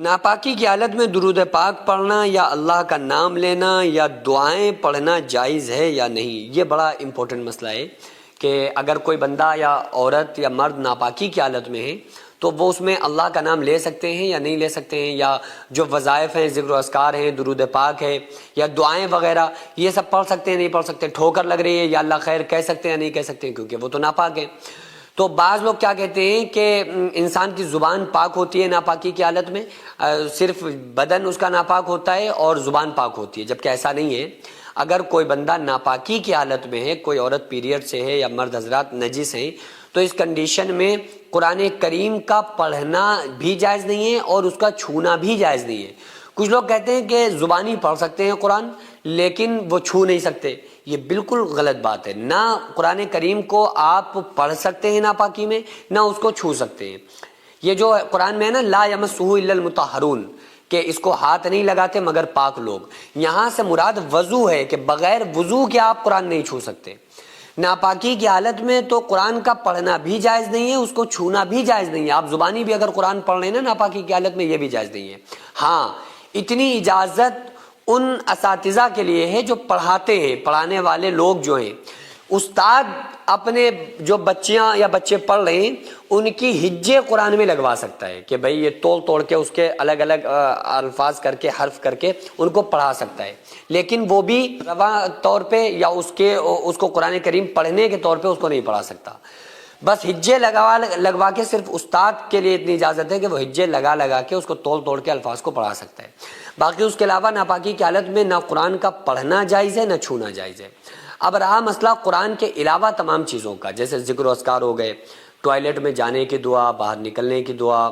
ناپاکی کی حالت میں درود پاک پڑھنا یا اللہ کا نام لینا یا دعائیں پڑھنا جائز ہے یا نہیں، یہ بڑا امپورٹنٹ مسئلہ ہے کہ اگر کوئی بندہ یا عورت یا مرد ناپاکی کی حالت میں ہے تو وہ اس میں اللہ کا نام لے سکتے ہیں یا نہیں لے سکتے ہیں، یا جو وظائف ہیں، ذکر و اذکار ہیں، درود پاک ہے یا دعائیں وغیرہ، یہ سب پڑھ سکتے ہیں نہیں پڑھ سکتے، ٹھوکر لگ رہی ہے یا اللہ خیر کہہ سکتے ہیں یا نہیں کہہ سکتے ہیں، کیونکہ وہ تو ناپاک ہیں۔ تو بعض لوگ کیا کہتے ہیں کہ انسان کی زبان پاک ہوتی ہے ناپاکی کی حالت میں، صرف بدن اس کا ناپاک ہوتا ہے اور زبان پاک ہوتی ہے، جبکہ ایسا نہیں ہے۔ اگر کوئی بندہ ناپاکی کی حالت میں ہے، کوئی عورت پیریڈ سے ہے یا مرد حضرات نجس ہیں، تو اس کنڈیشن میں قرآن کریم کا پڑھنا بھی جائز نہیں ہے اور اس کا چھونا بھی جائز نہیں ہے۔ کچھ لوگ کہتے ہیں کہ زبانی پڑھ سکتے ہیں قرآن لیکن وہ چھو نہیں سکتے، یہ بالکل غلط بات ہے۔ نہ قرآن کریم کو آپ پڑھ سکتے ہیں ناپاکی میں، نہ اس کو چھو سکتے ہیں۔ یہ جو قرآن میں ہے نا لا یمسہ الا المطہرون، کہ اس کو ہاتھ نہیں لگاتے مگر پاک لوگ، یہاں سے مراد وضو ہے کہ بغیر وضو کے آپ قرآن نہیں چھو سکتے۔ ناپاکی کی حالت میں تو قرآن کا پڑھنا بھی جائز نہیں ہے، اس کو چھونا بھی جائز نہیں ہے۔ آپ زبانی بھی اگر قرآن پڑھ رہے ہیں نا ناپاکی کی حالت میں، یہ بھی جائز نہیں ہے۔ ہاں، اتنی اجازت ان اساتذہ کے لیے ہے جو پڑھاتے ہیں، پڑھانے والے لوگ جو ہیں، استاد اپنے جو بچیاں یا بچے پڑھ رہے ہیں ان کی ہجے قرآن میں لگوا سکتا ہے کہ بھئی یہ توڑ توڑ کے اس کے الگ الگ الفاظ کر کے حرف کر کے ان کو پڑھا سکتا ہے، لیکن وہ بھی رواں طور پہ یا اس کو قرآن کریم پڑھنے کے طور پہ اس کو نہیں پڑھا سکتا۔ بس ہجے لگوا کے صرف استاد کے لیے اتنی اجازت ہے کہ وہ ہجے لگا کے اس کو توڑ توڑ کے الفاظ کو پڑھا سکتا ہے۔ باقی اس کے علاوہ ناپاکی کی حالت میں نہ قرآن کا پڑھنا جائز ہے نہ چھونا جائز ہے۔ اب رہا مسئلہ قرآن کے علاوہ تمام چیزوں کا، جیسے ذکر و اذکار ہو گئے، ٹوائلٹ میں جانے کی دعا، باہر نکلنے کی دعا،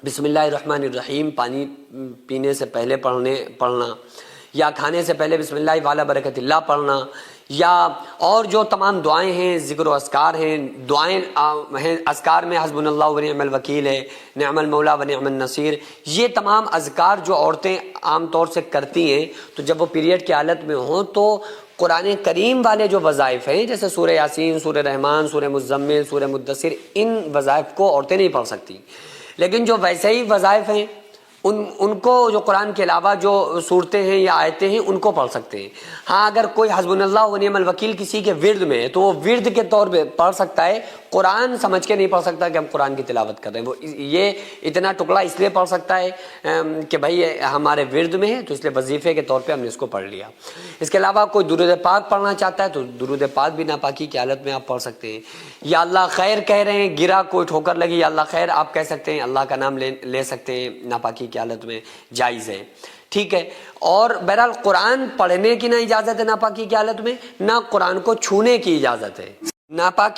بسم اللہ الرحمن الرحیم پانی پینے سے پہلے پڑھنا، یا کھانے سے پہلے بسم اللہ وعلی برکت اللہ پڑھنا، یا اور جو تمام دعائیں ہیں، ذکر و اذکار ہیں، دعائیں ہیں، اذکار میں حسبنا اللہ ونعم الوکیل ہے، نعم المولا ونعم النصیر، یہ تمام اذکار جو عورتیں عام طور سے کرتی ہیں تو جب وہ پیریڈ کی حالت میں ہوں تو قرآن کریم والے جو وظائف ہیں جیسے سورہ یاسین، سورہ رحمان، سورہ مزمل، سورہ مدثر، ان وظائف کو عورتیں نہیں پڑھ سکتی، لیکن جو ویسے ہی وظائف ہیں ان کو جو قرآن کے علاوہ جو صورتیں ہیں یا آیتیں ہیں ان کو پڑھ سکتے ہیں۔ ہاں، اگر کوئی حسبنا اللہ ونعم الوکیل کسی کے ورد میں ہے تو وہ ورد کے طور پہ پڑھ سکتا ہے، قرآن سمجھ کے نہیں پڑھ سکتا کہ ہم قرآن کی تلاوت کر رہے ہیں۔ وہ یہ اتنا ٹکڑا اس لیے پڑھ سکتا ہے کہ بھائی ہمارے ورد میں ہے تو اس لیے وظیفے کے طور پہ ہم نے اس کو پڑھ لیا۔ اس کے علاوہ کوئی درود پاک پڑھنا چاہتا ہے تو درود پاک بھی ناپاکی کی حالت میں آپ پڑھ سکتے ہیں۔ یا اللہ خیر کہہ رہے ہیں، گرا کوئی ٹھوکر لگی، یا اللہ خیر آپ کہہ سکتے ہیں، اللہ کا نام لے سکتے ہیں، ناپاکی کی حالت میں جائز ہے، ٹھیک ہے۔ اور بہرحال قرآن پڑھنے کی نہ اجازت ہے ناپاکی کی حالت میں، نہ قرآن کو چھونے کی اجازت ہے۔ ناپاکی